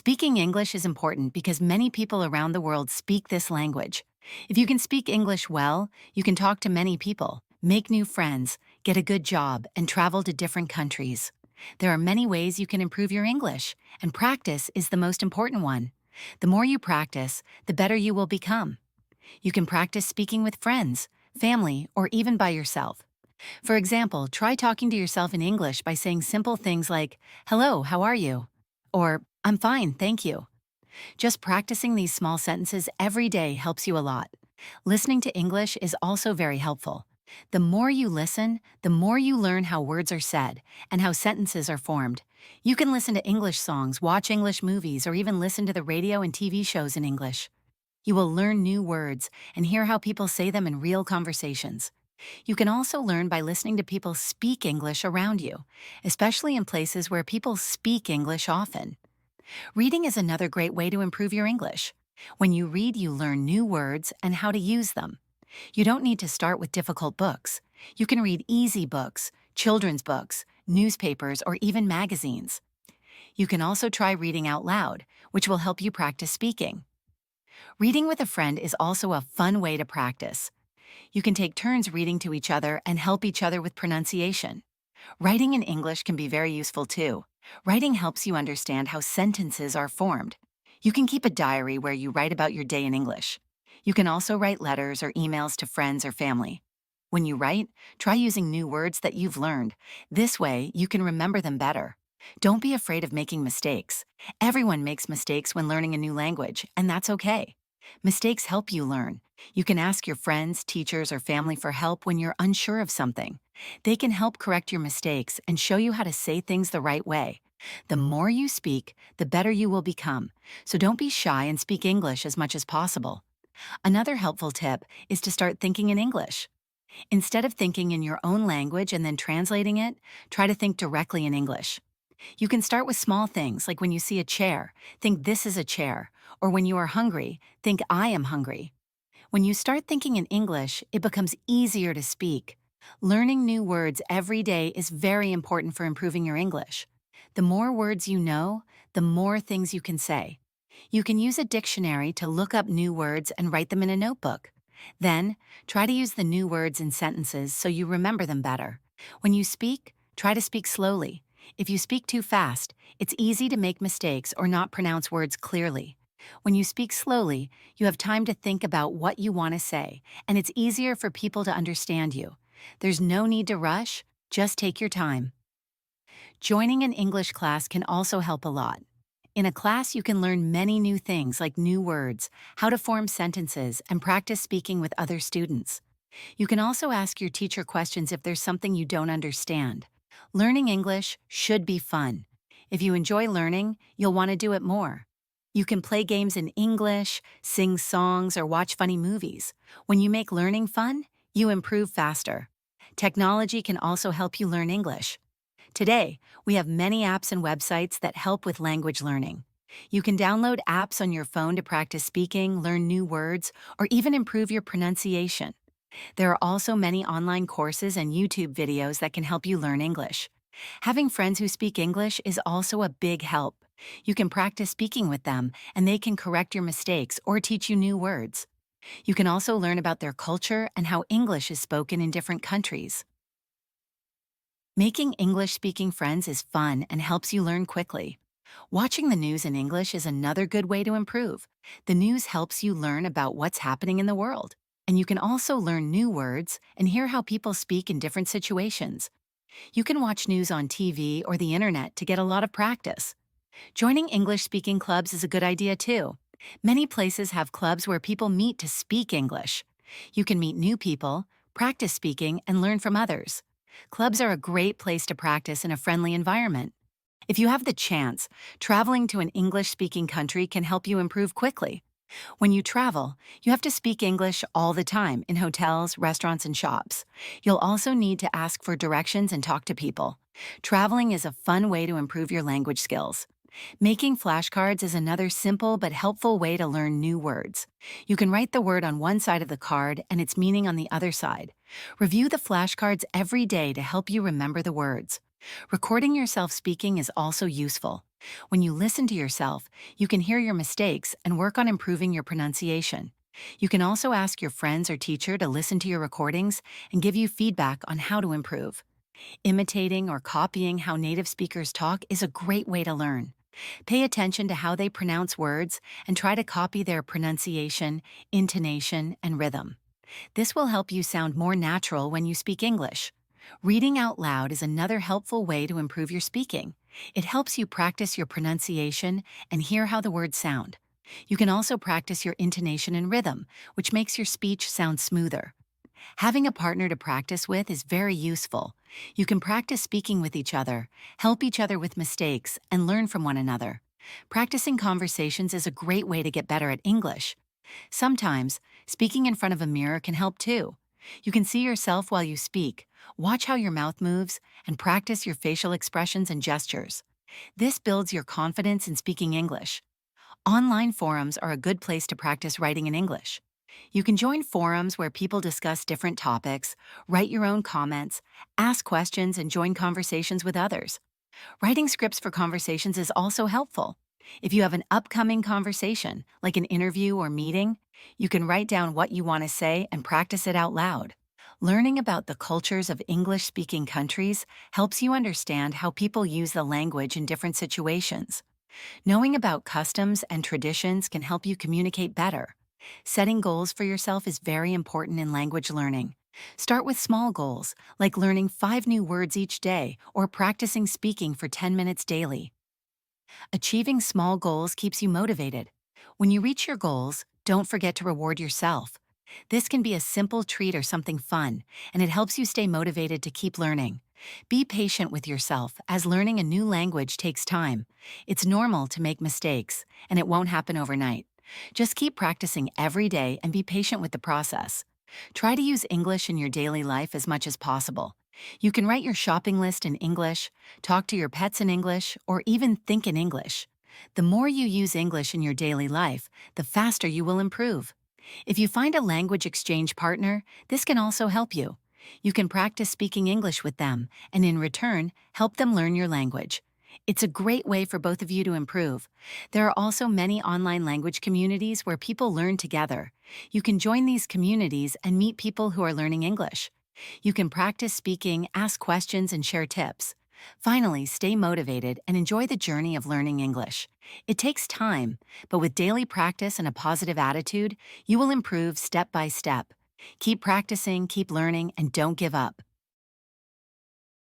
Speaking English is important because many people around the world speak this language. If you can speak English well, you can talk to many people, make new friends, get a good job, and travel to different countries. There are many ways you can improve your English, and practice is the most important one. The more you practice, the better you will become. You can practice speaking with friends, family, or even by yourself. For example, try talking to yourself in English by saying simple things like, "Hello, how are you?" Or, "I'm fine, thank you." Just practicing these small sentences every day helps you a lot. Listening to English is also very helpful. The more you listen, the more you learn how words are said and how sentences are formed. You can listen to English songs, watch English movies, or even listen to the radio and TV shows in English. You will learn new words and hear how people say them in real conversations. You can also learn by listening to people speak English around you, especially in places where people speak English often. Reading is another great way to improve your English. When you read, you learn new words and how to use them. You don't need to start with difficult books. You can read easy books, children's books, newspapers, or even magazines. You can also try reading out loud, which will help you practice speaking. Reading with a friend is also a fun way to practice. You can take turns reading to each other and help each other with pronunciation. Writing in English can be very useful too. Writing helps you understand how sentences are formed. You can keep a diary where you write about your day in English. You can also write letters or emails to friends or family. When you write, try using new words that you've learned. This way, you can remember them better. Don't be afraid of making mistakes. Everyone makes mistakes when learning a new language, and that's okay. Mistakes help you learn. You can ask your friends, teachers, or family for help when you're unsure of something. They can help correct your mistakes and show you how to say things the right way. The more you speak, the better you will become. So don't be shy and speak English as much as possible. Another helpful tip is to start thinking in English. Instead of thinking in your own language and then translating it, try to think directly in English. You can start with small things like when you see a chair, think this is a chair, or when you are hungry, think I am hungry. When you start thinking in English, it becomes easier to speak. Learning new words every day is very important for improving your English. The more words you know, the more things you can say. You can use a dictionary to look up new words and write them in a notebook. Then, try to use the new words in sentences so you remember them better. When you speak, try to speak slowly. If you speak too fast, it's easy to make mistakes or not pronounce words clearly. When you speak slowly, you have time to think about what you want to say, and it's easier for people to understand you. There's no need to rush, just take your time. Joining an English class can also help a lot. In a class, you can learn many new things like new words, how to form sentences, and practice speaking with other students. You can also ask your teacher questions if there's something you don't understand. Learning English should be fun. If you enjoy learning, you'll want to do it more. You can play games in English, sing songs, or watch funny movies. When you make learning fun, you improve faster. Technology can also help you learn English. Today, we have many apps and websites that help with language learning. You can download apps on your phone to practice speaking, learn new words, or even improve your pronunciation. There are also many online courses and YouTube videos that can help you learn English. Having friends who speak English is also a big help. You can practice speaking with them, and they can correct your mistakes or teach you new words. You can also learn about their culture and how English is spoken in different countries. Making English-speaking friends is fun and helps you learn quickly. Watching the news in English is another good way to improve. The news helps you learn about what's happening in the world. And you can also learn new words and hear how people speak in different situations. You can watch news on TV or the internet to get a lot of practice. Joining English-speaking clubs is a good idea too. Many places have clubs where people meet to speak English. You can meet new people, practice speaking, and learn from others. Clubs are a great place to practice in a friendly environment. If you have the chance, traveling to an English-speaking country can help you improve quickly. When you travel, you have to speak English all the time in hotels, restaurants, and shops. You'll also need to ask for directions and talk to people. Traveling is a fun way to improve your language skills. Making flashcards is another simple but helpful way to learn new words. You can write the word on one side of the card and its meaning on the other side. Review the flashcards every day to help you remember the words. Recording yourself speaking is also useful. When you listen to yourself, you can hear your mistakes and work on improving your pronunciation. You can also ask your friends or teacher to listen to your recordings and give you feedback on how to improve. Imitating or copying how native speakers talk is a great way to learn. Pay attention to how they pronounce words and try to copy their pronunciation, intonation, and rhythm. This will help you sound more natural when you speak English. Reading out loud is another helpful way to improve your speaking. It helps you practice your pronunciation and hear how the words sound. You can also practice your intonation and rhythm, which makes your speech sound smoother. Having a partner to practice with is very useful. You can practice speaking with each other, help each other with mistakes, and learn from one another. Practicing conversations is a great way to get better at English. Sometimes, speaking in front of a mirror can help too. You can see yourself while you speak, watch how your mouth moves, and practice your facial expressions and gestures. This builds your confidence in speaking English. Online forums are a good place to practice writing in English. You can join forums where people discuss different topics, write your own comments, ask questions, and join conversations with others. Writing scripts for conversations is also helpful. If you have an upcoming conversation, like an interview or meeting, you can write down what you want to say and practice it out loud. Learning about the cultures of English-speaking countries helps you understand how people use the language in different situations. Knowing about customs and traditions can help you communicate better. Setting goals for yourself is very important in language learning. Start with small goals, like learning 5 new words each day or practicing speaking for 10 minutes daily. Achieving small goals keeps you motivated. When you reach your goals, don't forget to reward yourself. This can be a simple treat or something fun, and it helps you stay motivated to keep learning. Be patient with yourself, as learning a new language takes time. It's normal to make mistakes, and it won't happen overnight. Just keep practicing every day and be patient with the process. Try to use English in your daily life as much as possible. You can write your shopping list in English, talk to your pets in English, or even think in English. The more you use English in your daily life, the faster you will improve. If you find a language exchange partner, this can also help you. You can practice speaking English with them, and in return, help them learn your language. It's a great way for both of you to improve. There are also many online language communities where people learn together. You can join these communities and meet people who are learning English. You can practice speaking, ask questions, and share tips. Finally, stay motivated and enjoy the journey of learning English. It takes time, but with daily practice and a positive attitude, you will improve step by step. Keep practicing, keep learning, and don't give up.